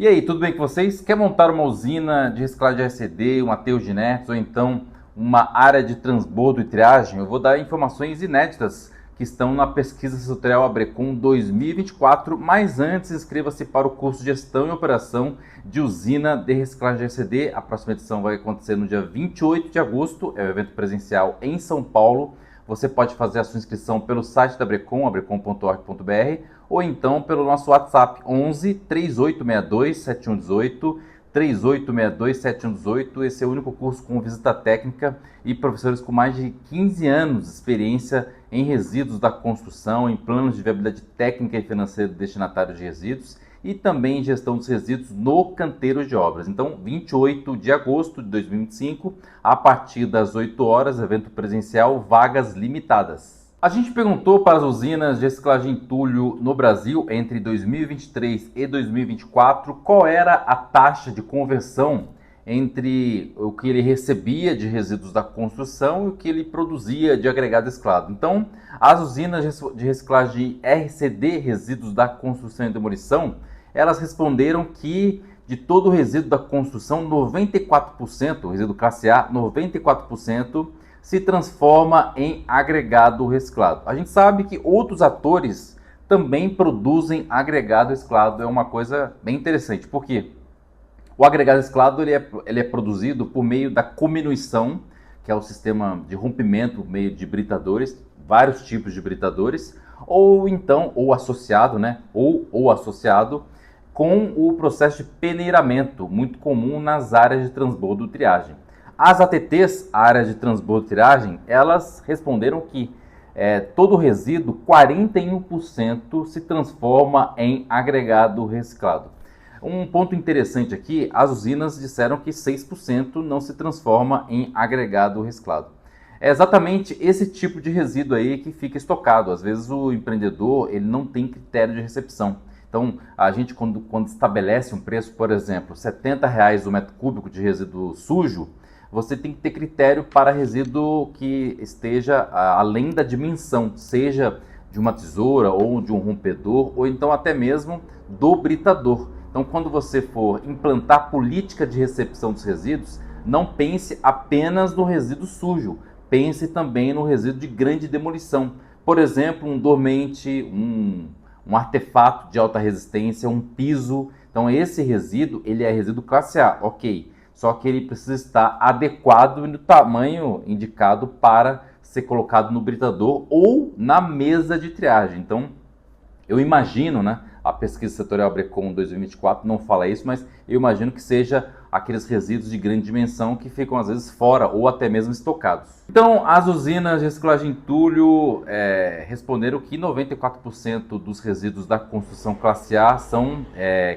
E aí, tudo bem com vocês? Quer montar uma usina de reciclagem de RCD, um aterro de inertes ou então uma área de transbordo e triagem? Eu vou dar informações inéditas que estão na pesquisa setorial Abrecon 2024, mas antes inscreva-se para o curso de Gestão e Operação de Usina de Reciclagem de RCD. A próxima edição vai acontecer no dia 28 de agosto, é um evento presencial em São Paulo. Você pode fazer a sua inscrição pelo site da Abrecon, abrecon.org.br, ou então pelo nosso WhatsApp 11 3862 7118, 3862 7118. Esse é o único curso com visita técnica e professores com mais de 15 anos de experiência em resíduos da construção, em planos de viabilidade técnica e financeira do destinatário de resíduos e também em gestão dos resíduos no canteiro de obras. Então, 28 de agosto de 2025, a partir das 8 horas, evento presencial, vagas limitadas. A gente perguntou para as usinas de reciclagem de entulho no Brasil entre 2023 e 2024 qual era a taxa de conversão entre o que ele recebia de resíduos da construção e o que ele produzia de agregado reciclado. Então, as usinas de reciclagem de RCD, resíduos da construção e demolição, elas responderam que de todo o resíduo da construção, 94%, o resíduo classe A, 94%, se transforma em agregado reciclado. A gente sabe que outros atores também produzem agregado reciclado, é uma coisa bem interessante, porque o agregado reciclado ele é produzido por meio da cominuição, que é o sistema de rompimento por meio de britadores, vários tipos de britadores, ou então, ou associado, né? Ou associado com o processo de peneiramento, muito comum nas áreas de transbordo e triagem. As ATTs, áreas de transbordo e triagem, elas responderam que todo resíduo, 41% se transforma em agregado reciclado. Um ponto interessante aqui, as usinas disseram que 6% não se transforma em agregado reciclado. É exatamente esse tipo de resíduo aí que fica estocado. Às vezes o empreendedor ele não tem critério de recepção. Então, a gente quando estabelece um preço, por exemplo, R$ 70 o metro cúbico de resíduo sujo, você tem que ter critério para resíduo que esteja além da dimensão, seja de uma tesoura ou de um rompedor, ou então até mesmo do britador. Então, quando você for implantar política de recepção dos resíduos, não pense apenas no resíduo sujo, pense também no resíduo de grande demolição. Por exemplo, um dormente, um artefato de alta resistência, um piso. Então, esse resíduo, ele é resíduo classe A, ok. Só que ele precisa estar adequado no tamanho indicado para ser colocado no britador ou na mesa de triagem. Então, eu imagino, né? A pesquisa setorial Abrecon 2024 não fala isso, mas eu imagino que seja aqueles resíduos de grande dimensão que ficam às vezes fora ou até mesmo estocados. Então, as usinas de reciclagem de entulho responderam que 94% dos resíduos da construção classe A são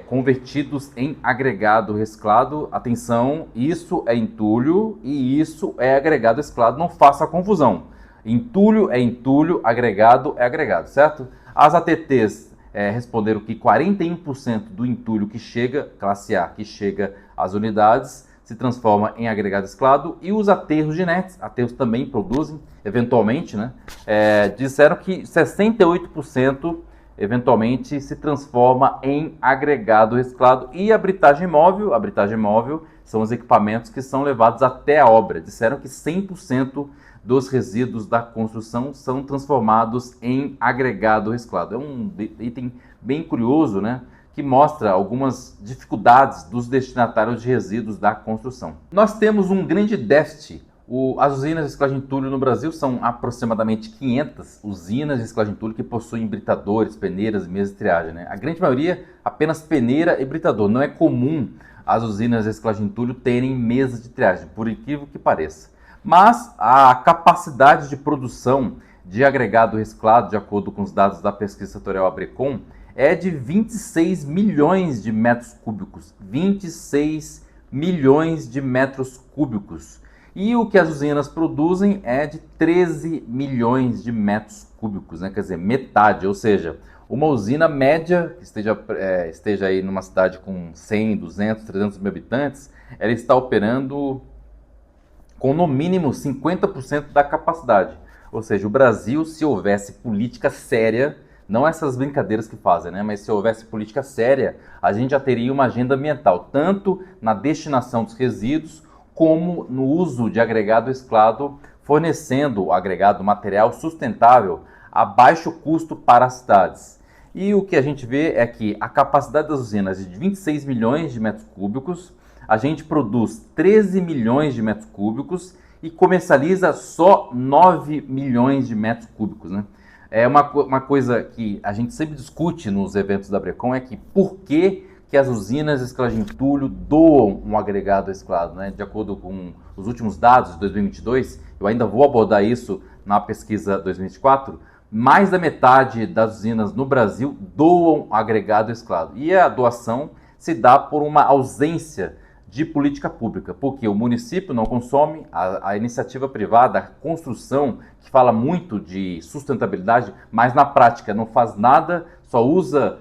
convertidos em agregado reciclado. Atenção, isso é entulho e isso é agregado reciclado, não faça confusão. Entulho é entulho, agregado é agregado, certo? As ATTs responderam que 41% do entulho que chega, classe A, que chega às unidades, se transforma em agregado reciclado, e os aterros de inertes, aterros também produzem, eventualmente, né? Disseram que 68% eventualmente se transforma em agregado reciclado, e a britagem móvel são os equipamentos que são levados até a obra. Disseram que 100% dos resíduos da construção são transformados em agregado reciclado. É um item bem curioso, né? Que mostra algumas dificuldades dos destinatários de resíduos da construção. Nós temos um grande déficit. As usinas de reciclagem de entulho no Brasil são aproximadamente 500 usinas de reciclagem de entulho que possuem britadores, peneiras e mesas de triagem, né? A grande maioria apenas peneira e britador. Não é comum as usinas de reciclagem de entulho terem mesas de triagem, por incrível que pareça. Mas a capacidade de produção de agregado reciclado, de acordo com os dados da pesquisa setorial Abrecon, é de 26 milhões de metros cúbicos. 26 milhões de metros cúbicos. E o que as usinas produzem é de 13 milhões de metros cúbicos, né? Quer dizer, metade. Ou seja, uma usina média, que esteja aí numa cidade com 100, 200, 300 mil habitantes, ela está operando com no mínimo 50% da capacidade. Ou seja, o Brasil, se houvesse política séria Não essas brincadeiras que fazem, né? Mas se houvesse política séria, a gente já teria uma agenda ambiental, tanto na destinação dos resíduos, como no uso de agregado reciclado, fornecendo o agregado material sustentável a baixo custo para as cidades. E o que a gente vê é que a capacidade das usinas é de 26 milhões de metros cúbicos, a gente produz 13 milhões de metros cúbicos e comercializa só 9 milhões de metros cúbicos, né? É uma coisa que a gente sempre discute nos eventos da Brecon, é que por que as usinas de reciclagem de entulho doam um agregado reciclado, né? De acordo com os últimos dados de 2022, eu ainda vou abordar isso na pesquisa 2024, mais da metade das usinas no Brasil doam agregado reciclado. E a doação se dá por uma ausência de política pública, porque o município não consome, a iniciativa privada, a construção, que fala muito de sustentabilidade, mas na prática não faz nada, só usa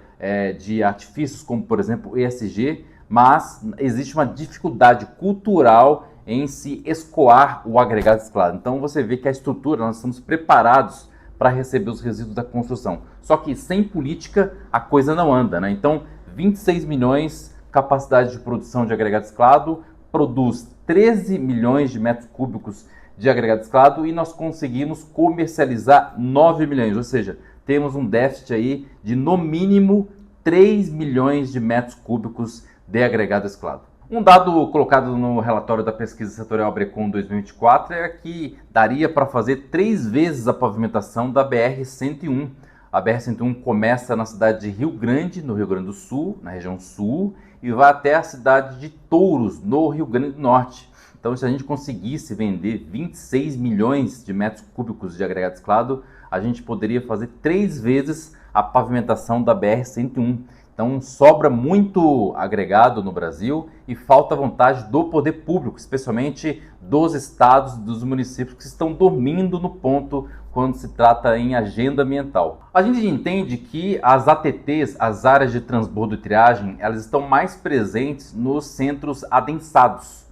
de artifícios como, por exemplo, o ESG, mas existe uma dificuldade cultural em se escoar o agregado reciclado. Então você vê que a estrutura, nós estamos preparados para receber os resíduos da construção. Só que sem política a coisa não anda, né? Então 26 milhões capacidade de produção de agregado reciclado, produz 13 milhões de metros cúbicos de agregado reciclado e nós conseguimos comercializar 9 milhões, ou seja, temos um déficit aí de no mínimo 3 milhões de metros cúbicos de agregado reciclado. Um dado colocado no relatório da pesquisa setorial Brecon 2024 é que daria para fazer 3 vezes a pavimentação da BR-101. A BR-101 começa na cidade de Rio Grande, no Rio Grande do Sul, na região sul, e vai até a cidade de Touros, no Rio Grande do Norte. Então, se a gente conseguisse vender 26 milhões de metros cúbicos de agregado reciclado, a gente poderia fazer 3 vezes a pavimentação da BR-101. Então, sobra muito agregado no Brasil e falta vontade do poder público, especialmente dos estados, dos municípios que estão dormindo no ponto quando se trata em agenda ambiental. A gente entende que as ATTs, as áreas de transbordo e triagem, elas estão mais presentes nos centros adensados,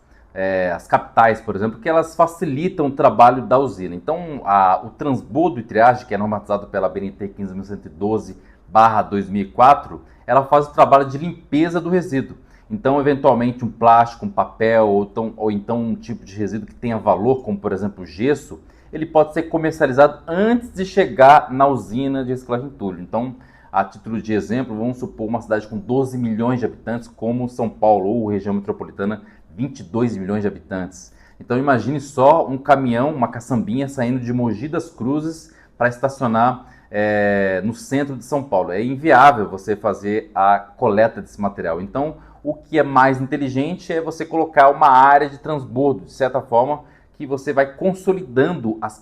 as capitais, por exemplo, que elas facilitam o trabalho da usina. Então, o transbordo e triagem, que é normatizado pela BNT 15.112/2004, ela faz o trabalho de limpeza do resíduo. Então, eventualmente, um plástico, um papel, ou então um tipo de resíduo que tenha valor, como por exemplo o gesso, ele pode ser comercializado antes de chegar na usina de reciclagem de entulho. Então, a título de exemplo, vamos supor uma cidade com 12 milhões de habitantes, como São Paulo ou região metropolitana, 22 milhões de habitantes. Então, imagine só um caminhão, uma caçambinha saindo de Mogi das Cruzes para estacionar no centro de São Paulo. É inviável você fazer a coleta desse material. Então, o que é mais inteligente é você colocar uma área de transbordo, de certa forma, que você vai consolidando as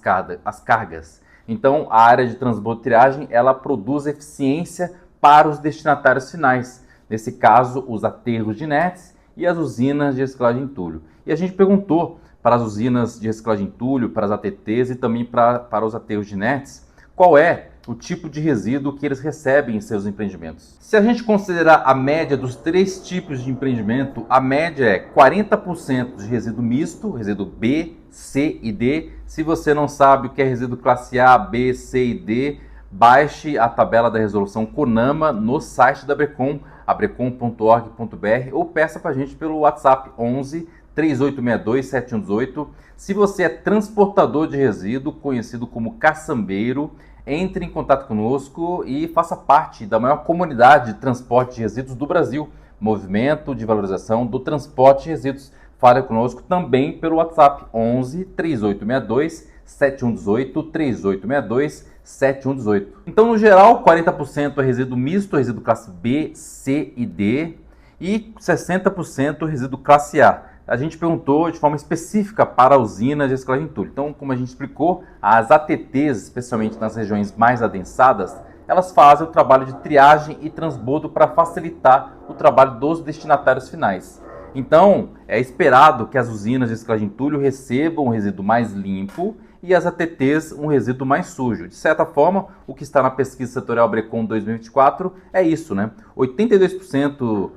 cargas. Então, a área de transbordo e triagem, ela produz eficiência para os destinatários finais. Nesse caso, os aterros de inertes e as usinas de reciclagem de entulho. E a gente perguntou para as usinas de reciclagem de entulho, para as ATTs e também para os aterros de inertes, qual é o tipo de resíduo que eles recebem em seus empreendimentos. Se a gente considerar a média dos 3 tipos de empreendimento, a média é 40% de resíduo misto, resíduo B, C e D. Se você não sabe o que é resíduo classe A, B, C e D, baixe a tabela da resolução CONAMA no site da Brecon, abrecon.org.br, ou peça para a gente pelo WhatsApp 11 3862 7118. Se você é transportador de resíduo, conhecido como caçambeiro, entre em contato conosco e faça parte da maior comunidade de transporte de resíduos do Brasil, Movimento de Valorização do Transporte de Resíduos. Fale conosco também pelo WhatsApp 11 3862 7118, 3862 7118. Então, no geral, 40% é resíduo misto, resíduo classe B, C e D, e 60% resíduo classe A. A gente perguntou de forma específica para usinas de reciclagem de entulho. Então, como a gente explicou, as ATTs, especialmente nas regiões mais adensadas, elas fazem o trabalho de triagem e transbordo para facilitar o trabalho dos destinatários finais. Então, é esperado que as usinas de reciclagem de entulho recebam um resíduo mais limpo e as ATTs um resíduo mais sujo. De certa forma, o que está na pesquisa setorial Brecon 2024 é isso, né? 82%,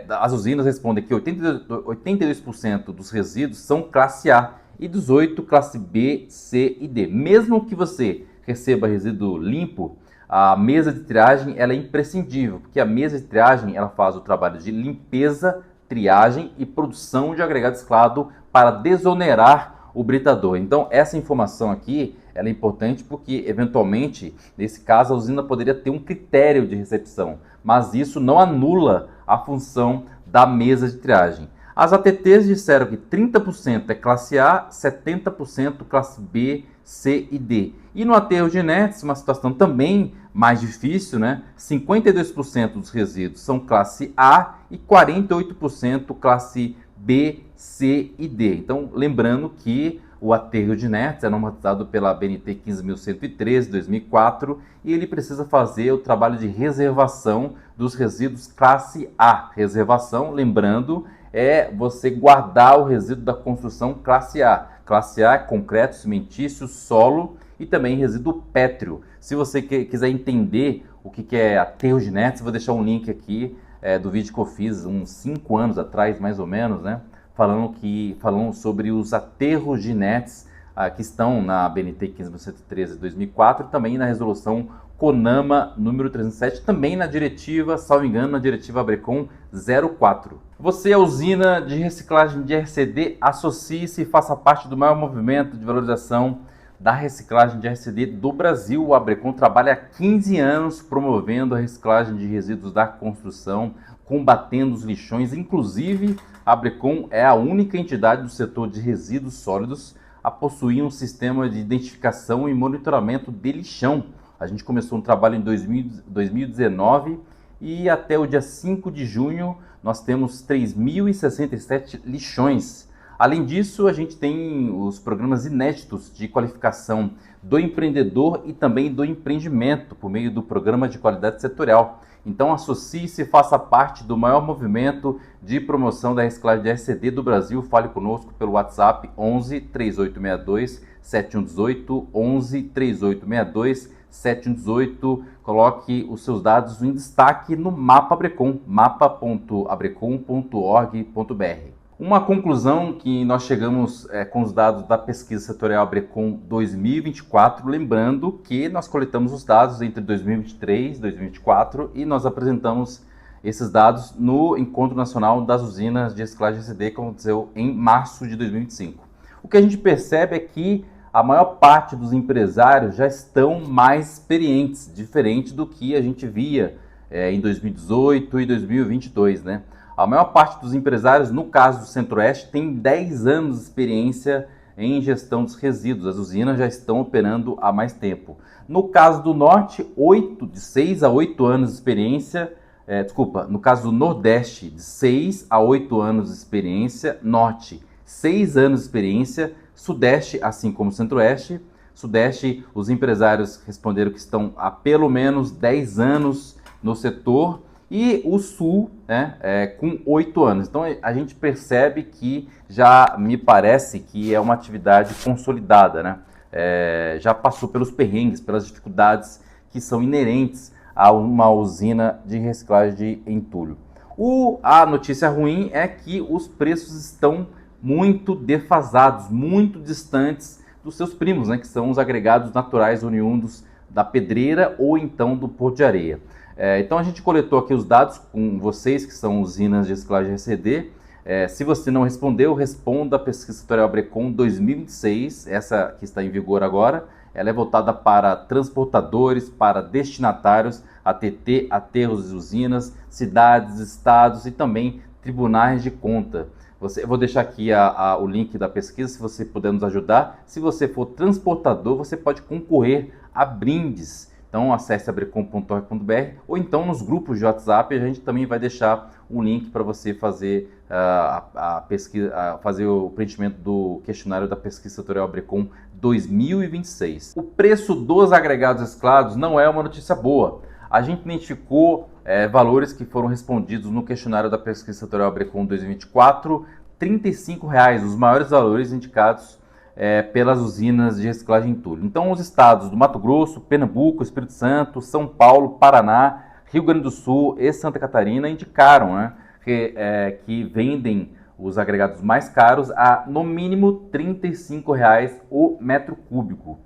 as usinas respondem que 82% dos resíduos são classe A e 18% classe B, C e D. Mesmo que você receba resíduo limpo, a mesa de triagem ela é imprescindível, porque a mesa de triagem ela faz o trabalho de limpeza, triagem e produção de agregado reciclado para desonerar o britador. Então, essa informação aqui ela é importante porque, eventualmente, nesse caso, a usina poderia ter um critério de recepção, mas isso não anula a função da mesa de triagem. As ATTs disseram que 30% é classe A, 70% classe B, C e D. E no aterro de inertes, uma situação também mais difícil, né? 52% dos resíduos são classe A e 48% classe B, C e D. Então, lembrando que o aterro de inertes é normatizado pela BNT 15.113, 2004, e ele precisa fazer o trabalho de reservação dos resíduos classe A. Reservação, lembrando, é você guardar o resíduo da construção classe A. Classe A é concreto, cimentício, solo e também resíduo pétreo. Se você quiser entender o que é aterro de inertes, vou deixar um link aqui do vídeo que eu fiz uns 5 anos atrás, mais ou menos, né? Falando sobre os aterros de inertes que estão na BNT 15.113 de 2004 e também na resolução CONAMA número 307, também na diretiva, salvo engano, na diretiva ABRECOM 04. Você, a usina de reciclagem de RCD, associe-se e faça parte do maior movimento de valorização da reciclagem de RCD do Brasil. O ABRECOM trabalha há 15 anos promovendo a reciclagem de resíduos da construção, combatendo os lixões. Inclusive, a ABRECOM é a única entidade do setor de resíduos sólidos a possuir um sistema de identificação e monitoramento de lixão. A gente começou um trabalho em 2019 e até o dia 5 de junho nós temos 3.067 lixões. Além disso, a gente tem os programas inéditos de qualificação do empreendedor e também do empreendimento por meio do Programa de Qualidade Setorial. Então associe-se e faça parte do maior movimento de promoção da reciclagem de RCD do Brasil. Fale conosco pelo WhatsApp 11 3862 7118, 11 3862 7118. Coloque os seus dados em destaque no Mapa Abrecom, mapa.abrecom.org.br. Uma conclusão que nós chegamos com os dados da pesquisa setorial ABRECOM 2024, lembrando que nós coletamos os dados entre 2023 e 2024 e nós apresentamos esses dados no Encontro Nacional das Usinas de Reciclagem RCD que aconteceu em março de 2025. O que a gente percebe é que a maior parte dos empresários já estão mais experientes, diferente do que a gente via em 2018 e 2022, né? A maior parte dos empresários, no caso do Centro-Oeste, tem 10 anos de experiência em gestão dos resíduos. As usinas já estão operando há mais tempo. No caso do Norte, de 6 a 8 anos de experiência. No caso do Nordeste, de 6 a 8 anos de experiência. Norte, 6 anos de experiência. Sudeste, assim como Centro-Oeste. Sudeste, os empresários responderam que estão há pelo menos 10 anos no setor. E o Sul, com 8 anos. Então a gente percebe que já me parece que é uma atividade consolidada, né? Já passou pelos perrengues, pelas dificuldades que são inerentes a uma usina de reciclagem de entulho. A notícia ruim é que os preços estão muito defasados, muito distantes dos seus primos, né? Que são os agregados naturais oriundos da pedreira ou então do Porto de Areia. Então a gente coletou aqui os dados com vocês que são usinas de reciclagem RCD. Se você não respondeu, responda a pesquisa setorial ABRECOM 2026, essa que está em vigor agora. Ela é voltada para transportadores, para destinatários, ATT, aterros e usinas, cidades, estados e também tribunais de conta. Eu vou deixar aqui o link da pesquisa, se você puder nos ajudar. Se você for transportador, você pode concorrer a brindes. Então acesse abrecom.org.br ou então nos grupos de WhatsApp a gente também vai deixar um link para você fazer a pesquisa, fazer o preenchimento do questionário da pesquisa setorial ABRECOM 2026. O preço dos agregados reciclados não é uma notícia boa. A gente identificou valores que foram respondidos no questionário da pesquisa setorial ABRECOM 2024, R$ 35,00, os maiores valores indicados pelas usinas de reciclagem de entulho. Então, os estados do Mato Grosso, Pernambuco, Espírito Santo, São Paulo, Paraná, Rio Grande do Sul e Santa Catarina indicaram, né, que vendem os agregados mais caros a, no mínimo, R$ 35,00 o metro cúbico.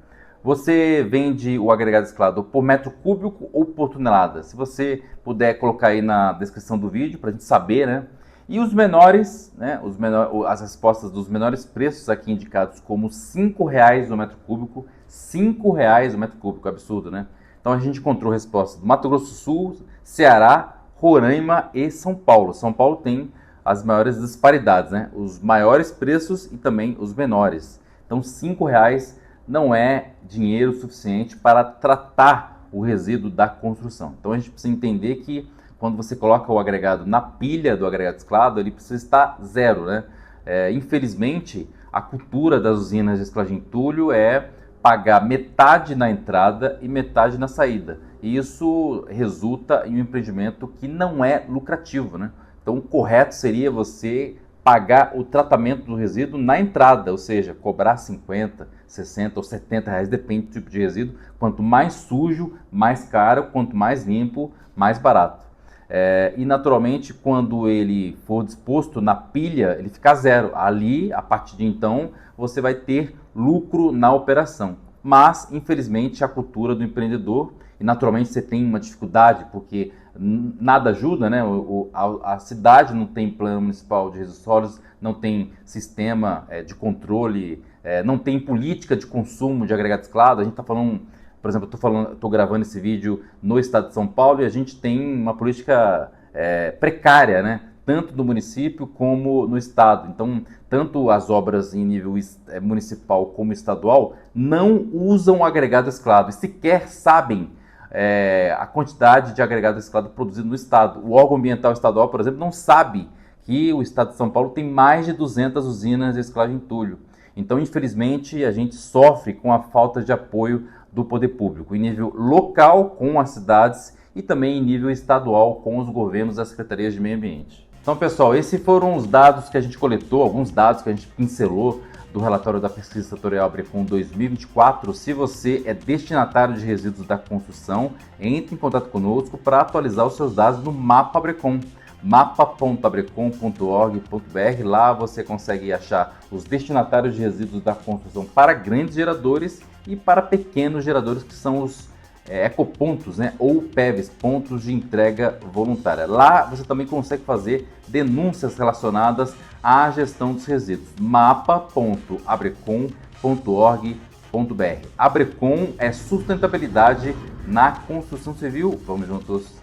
Você vende o agregado reciclado por metro cúbico ou por tonelada? Se você puder colocar aí na descrição do vídeo para a gente saber, né? E os menores, né? As respostas dos menores preços aqui indicados como R$ 5,00 o metro cúbico. R$ 5,00 o metro cúbico, absurdo, né? Então a gente encontrou respostas do Mato Grosso do Sul, Ceará, Roraima e São Paulo. São Paulo tem as maiores disparidades, né? Os maiores preços e também os menores. Então R$ 5,00 não é dinheiro suficiente para tratar o resíduo da construção. Então a gente precisa entender que quando você coloca o agregado na pilha do agregado reciclado, ele precisa estar zero, né? Infelizmente, a cultura das usinas de reciclagem de entulho é pagar metade na entrada e metade na saída. E isso resulta em um empreendimento que não é lucrativo, né? Então o correto seria você pagar o tratamento do resíduo na entrada, ou seja, cobrar 50, 60 ou 70 reais, depende do tipo de resíduo. Quanto mais sujo, mais caro, quanto mais limpo, mais barato. E naturalmente, quando ele for disposto na pilha, ele fica zero. Ali, a partir de então, você vai ter lucro na operação. Mas, infelizmente, a cultura do empreendedor, e naturalmente você tem uma dificuldade, porque nada ajuda, né? A cidade não tem plano municipal de resíduos sólidos, não tem sistema de controle, não tem política de consumo de agregado reciclado. A gente está falando, por exemplo, estou gravando esse vídeo no estado de São Paulo e a gente tem uma política precária, né? Tanto do município como no estado. Então, tanto as obras em nível municipal como estadual não usam agregado reciclado e sequer sabem a quantidade de agregado reciclado produzido no estado. O órgão ambiental estadual, por exemplo, não sabe que o estado de São Paulo tem mais de 200 usinas de reciclagem de entulho. Então, infelizmente, a gente sofre com a falta de apoio do poder público, em nível local com as cidades e também em nível estadual com os governos e as secretarias de meio ambiente. Então, pessoal, esses foram os dados que a gente coletou, alguns dados que a gente pincelou do relatório da pesquisa setorial ABRECOM 2024. Se você é destinatário de resíduos da construção, entre em contato conosco para atualizar os seus dados no Mapa ABRECOM, mapa.abrecom.org.br. Lá você consegue achar os destinatários de resíduos da construção para grandes geradores e para pequenos geradores, que são os ecopontos, né, ou PEVs, pontos de entrega voluntária. Lá você também consegue fazer denúncias relacionadas à gestão dos resíduos. mapa.abrecom.org.br. ABRECOM é sustentabilidade na construção civil. Vamos juntos!